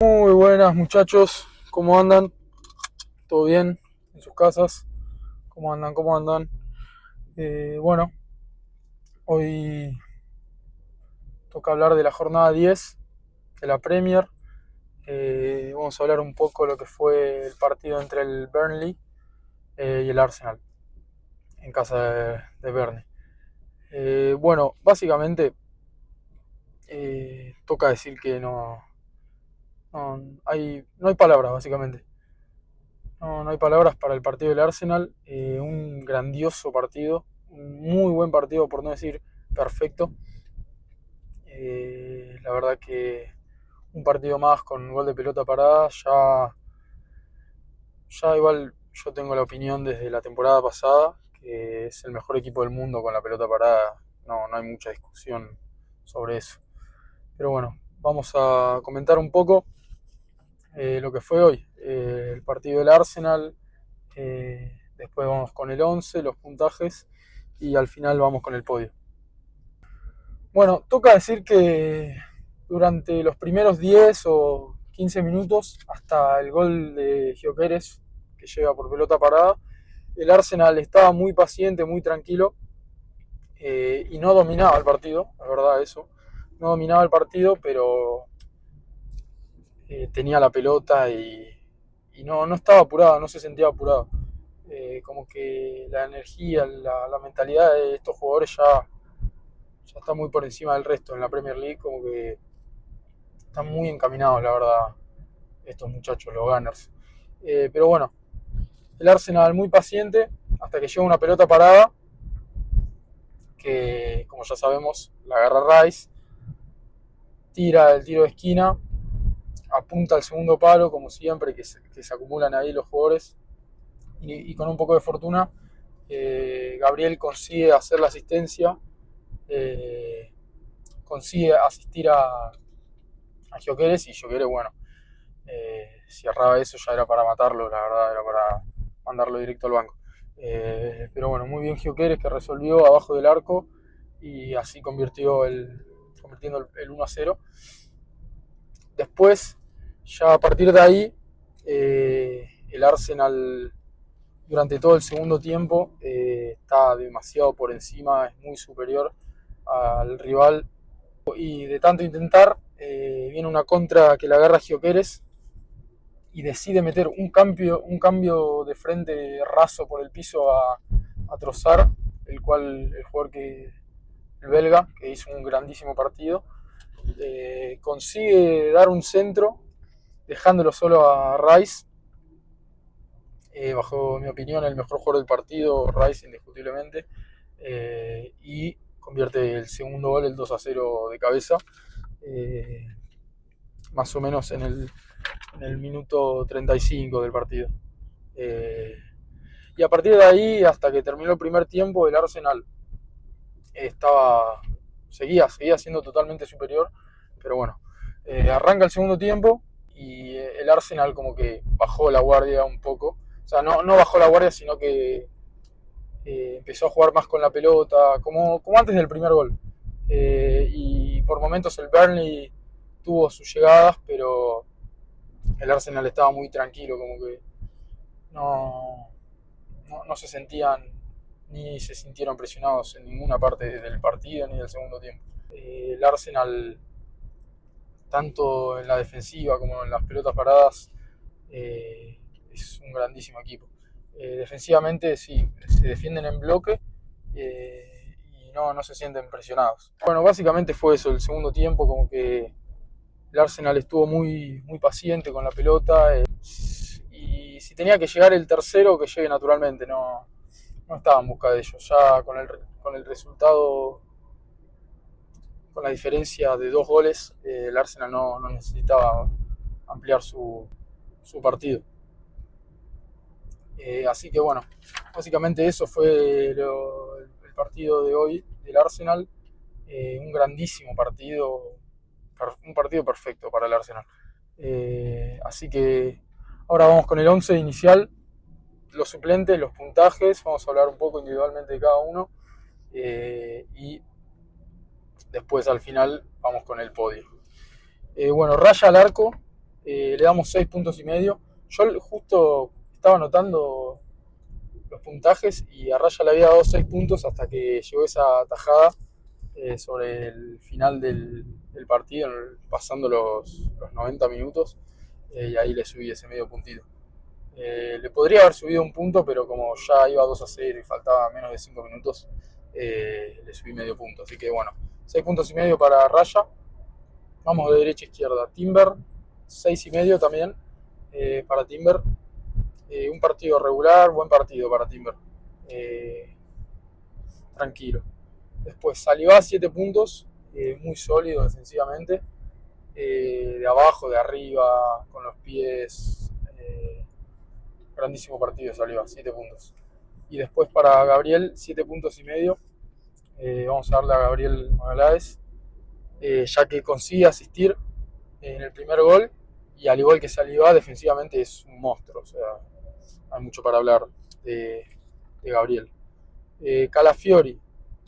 Muy buenas muchachos, ¿cómo andan? ¿Todo bien? ¿En sus casas? ¿Cómo andan? ¿Cómo andan? Bueno, hoy toca hablar de la jornada 10 de la Premier. Vamos a hablar un poco de lo que fue el partido entre el Burnley y el Arsenal en casa de Burnley. Bueno, básicamente toca decir que no hay palabras, básicamente. No hay palabras para el partido del Arsenal. Un grandioso partido, un muy buen partido, por no decir perfecto. La verdad que un partido más con gol de pelota parada, ya igual yo tengo la opinión desde la temporada pasada, que es el mejor equipo del mundo con la pelota parada. No hay mucha discusión sobre eso. Pero bueno, vamos a comentar un poco lo que fue hoy. El partido del Arsenal. Después vamos con el 11, los puntajes y al final vamos con el podio. Bueno, toca decir que durante los primeros 10 o 15 minutos, hasta el gol de Gyökeres, que llega por pelota parada, el Arsenal estaba muy paciente, muy tranquilo y no dominaba el partido, la verdad eso. No dominaba el partido, pero tenía la pelota y no estaba apurado, no se sentía apurado. Como que la energía, la mentalidad de estos jugadores ya está muy por encima del resto en la Premier League, como que están muy encaminados, la verdad, estos muchachos, los Gunners. Pero bueno, el Arsenal muy paciente hasta que llega una pelota parada, que como ya sabemos, la agarra Rice, tira el tiro de esquina, apunta al segundo palo, como siempre, que se acumulan ahí los jugadores, y con un poco de fortuna, Gabriel consigue hacer la asistencia, eh, consigue asistir a Gyökeres y Gyökeres, bueno, si erraba eso ya era para matarlo, la verdad, era para mandarlo directo al banco. Pero bueno, muy bien Gyökeres que resolvió abajo del arco y así convirtiendo el 1-0. Después, ya a partir de ahí, el Arsenal durante todo el segundo tiempo está demasiado por encima, es muy superior al rival y de tanto intentar viene una contra que la agarra Gyökeres y decide meter un cambio de frente raso por el piso a Trossard, el cual el belga, que hizo un grandísimo partido, consigue dar un centro dejándolo solo a Rice. Bajo mi opinión, el mejor jugador del partido, Rice indiscutiblemente, y convierte el segundo gol, el 2-0 de cabeza, eh, más o menos en el minuto 35 del partido. Eh, y a partir de ahí, hasta que terminó el primer tiempo, el Arsenal estaba seguía siendo totalmente superior, pero bueno, arranca el segundo tiempo y el Arsenal como que bajó la guardia un poco. O sea, no bajó la guardia, sino que empezó a jugar más con la pelota, como antes del primer gol. Y por momentos el Burnley tuvo sus llegadas, pero el Arsenal estaba muy tranquilo, como que no, no se sentían ni se sintieron presionados en ninguna parte del partido ni del segundo tiempo. El Arsenal, tanto en la defensiva como en las pelotas paradas, es un grandísimo equipo. Defensivamente sí, se defienden en bloque y no se sienten presionados. Bueno, básicamente fue eso, el segundo tiempo como que el Arsenal estuvo muy paciente con la pelota y si tenía que llegar el tercero, que llegue naturalmente, no estaba en busca de ellos. Ya con el resultado, con la diferencia de 2 goles, el Arsenal no necesitaba ampliar su partido. Así que bueno, básicamente eso fue el partido de hoy del Arsenal. Un grandísimo partido, un partido perfecto para el Arsenal. Así que ahora vamos con el 11 inicial, los suplentes, los puntajes, vamos a hablar un poco individualmente de cada uno y después al final vamos con el podio. Bueno, Raya al arco, le damos 6 puntos y medio. Yo justo estaba anotando los puntajes y a Raya le había dado 6 puntos hasta que llegó esa tajada sobre el final del partido, pasando los 90 minutos, y ahí le subí ese medio puntito. Le podría haber subido un punto, pero como ya iba 2-0 y faltaba menos de 5 minutos, le subí medio punto. Así que bueno, 6 puntos y medio para Raya. Vamos de derecha a izquierda. Timber, 6 y medio también para Timber. Un partido regular, buen partido para Timber. Tranquilo. Después Saliba, 7 puntos, muy sólido defensivamente. De abajo, de arriba, con los pies. Grandísimo partido Saliba, 7 puntos. Y después para Gabriel, 7 puntos y medio. Vamos a darle a Gabriel Magaláes, ya que consigue asistir en el primer gol. Y al igual que Saliba, defensivamente es un monstruo. O sea, hay mucho para hablar de Gabriel. Calafiori,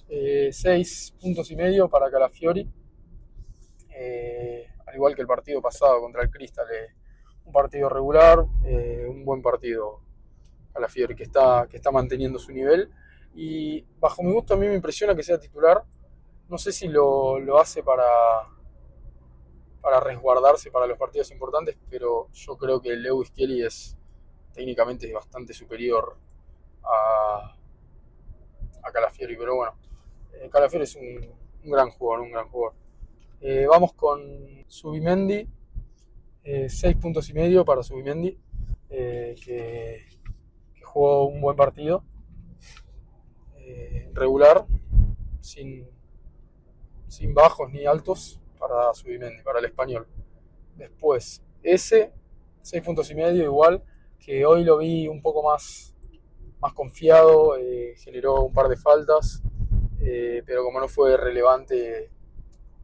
6 puntos y medio para Calafiori. Al igual que el partido pasado contra el Crystal, un partido regular, un buen partido Calafiori, que está manteniendo su nivel. Y bajo mi gusto a mí me impresiona que sea titular. No sé si lo hace para resguardarse para los partidos importantes, pero yo creo que Lewis Kelly es técnicamente bastante superior a Calafiori, pero bueno, Calafiori es un gran jugador, un gran jugador. Vamos con Zubimendi, 6 puntos y medio para Zubimendi, que jugó un buen partido, regular, sin bajos ni altos para Zubimendi, para el español. Después, 6 puntos y medio igual, que hoy lo vi un poco más confiado, generó un par de faltas, pero como no fue relevante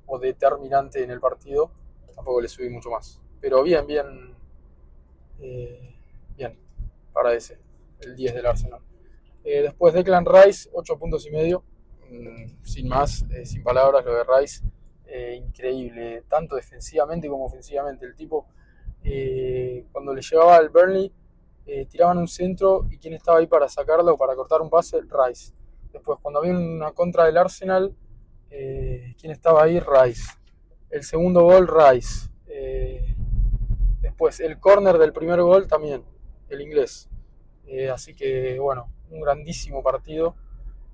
o determinante en el partido, tampoco le subí mucho más. Pero bien para el 10 del Arsenal. Después Declan Rice, 8 puntos y medio, sin más, sin palabras, lo de Rice, increíble, tanto defensivamente como ofensivamente. El tipo, cuando le llevaba al Burnley, tiraban un centro y quién estaba ahí para sacarlo o para cortar un pase, Rice. Después, cuando había una contra del Arsenal, quién estaba ahí, Rice. El segundo gol, Rice. Después, el córner del primer gol también, el inglés. Así que, bueno, un grandísimo partido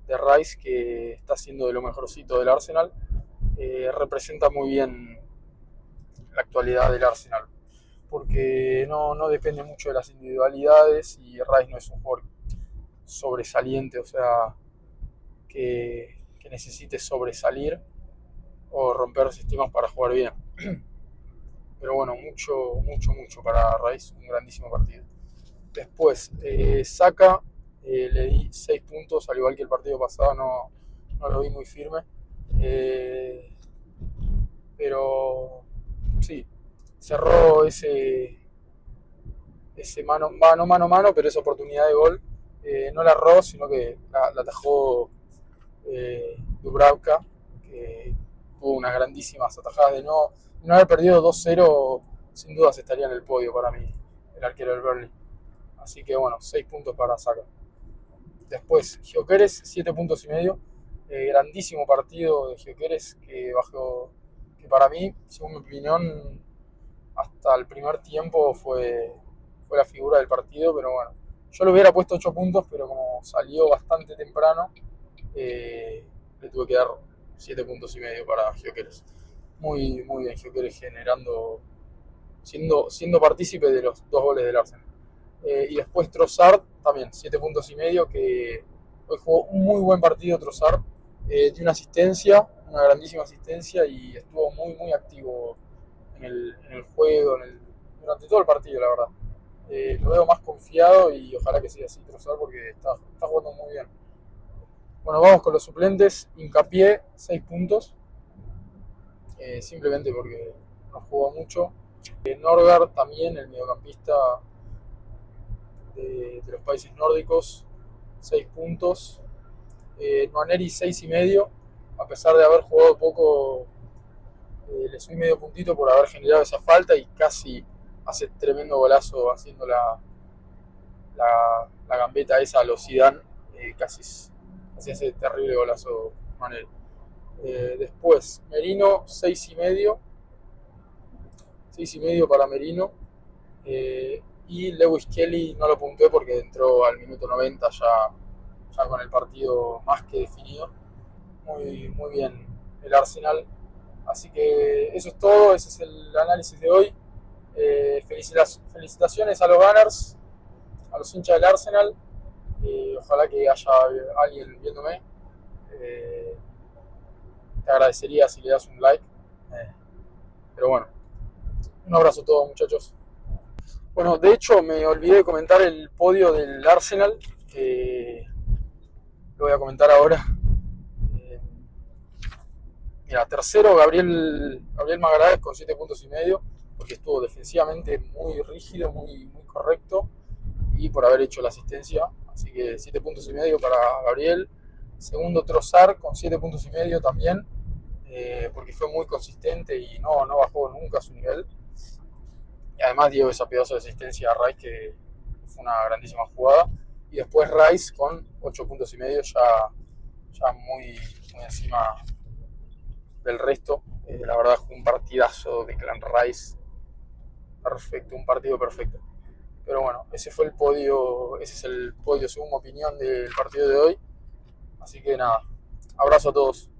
de Rice, que está siendo de lo mejorcito del Arsenal. Representa muy bien la actualidad del Arsenal, porque no depende mucho de las individualidades y Rice no es un jugador sobresaliente, o sea, que necesite sobresalir o romper sistemas para jugar bien. Pero bueno, mucho para Rice, un grandísimo partido. Después, Saka, le di 6 puntos, al igual que el partido pasado, no lo vi muy firme. Pero sí, cerró ese mano a mano, pero esa oportunidad de gol no la erró, sino que la atajó Dubravka, que tuvo unas grandísimas atajadas. De no haber perdido 2-0, sin dudas estaría en el podio para mí, el arquero del Burnley. Así que bueno, 6 puntos para Saka. Después, Gyökeres, 7 puntos y medio. Grandísimo partido de Gyökeres, que para mí, según mi opinión, hasta el primer tiempo fue la figura del partido, pero bueno, yo le hubiera puesto 8 puntos, pero como salió bastante temprano, le tuve que dar 7 puntos y medio para Gyökeres. Muy bien Gyökeres, siendo partícipe de los 2 goles del Arsenal. Y después Trossard, también 7 puntos y medio, que hoy jugó un muy buen partido Trossard, dio una grandísima asistencia, y estuvo muy activo en el juego, durante todo el partido, la verdad. Lo veo más confiado y ojalá que siga así Trossard, porque está jugando muy bien. Bueno, vamos con los suplentes. Hincapié, 6 puntos, simplemente porque no jugó mucho. Norgard también, el mediocampista de los países nórdicos, 6 puntos. Nwaneri, 6 y medio, a pesar de haber jugado poco, le subí medio puntito por haber generado esa falta y casi hace tremendo golazo haciendo la gambeta esa a los Zidane, casi hace terrible golazo Manuel. Después, Merino, 6,5. 6,5 para Merino. Y Lewis Kelly no lo puntué porque entró al minuto 90 ya con el partido más que definido. Muy, muy bien el Arsenal. Así que eso es todo, ese es el análisis de hoy. Felicitaciones a los Gunners, a los hinchas del Arsenal. Ojalá que haya alguien viéndome. Te agradecería si le das un like. Pero bueno, un abrazo a todos, muchachos. Bueno, de hecho me olvidé de comentar el podio del Arsenal, que lo voy a comentar ahora. Mira, tercero Gabriel Magalhães con 7,5 puntos, porque estuvo defensivamente muy rígido, muy correcto, y por haber hecho la asistencia. Así que 7,5 puntos para Gabriel. Segundo Trossard con 7,5 puntos también, porque fue muy consistente y no bajó nunca su nivel. Y además dio esa pedazo de asistencia a Rice, que fue una grandísima jugada. Y después Rice con 8,5 puntos, ya muy encima del resto. La verdad fue un partidazo de Clan Rice. Perfecto, un partido perfecto. Pero bueno, ese es el podio según mi opinión del partido de hoy. Así que nada, abrazo a todos.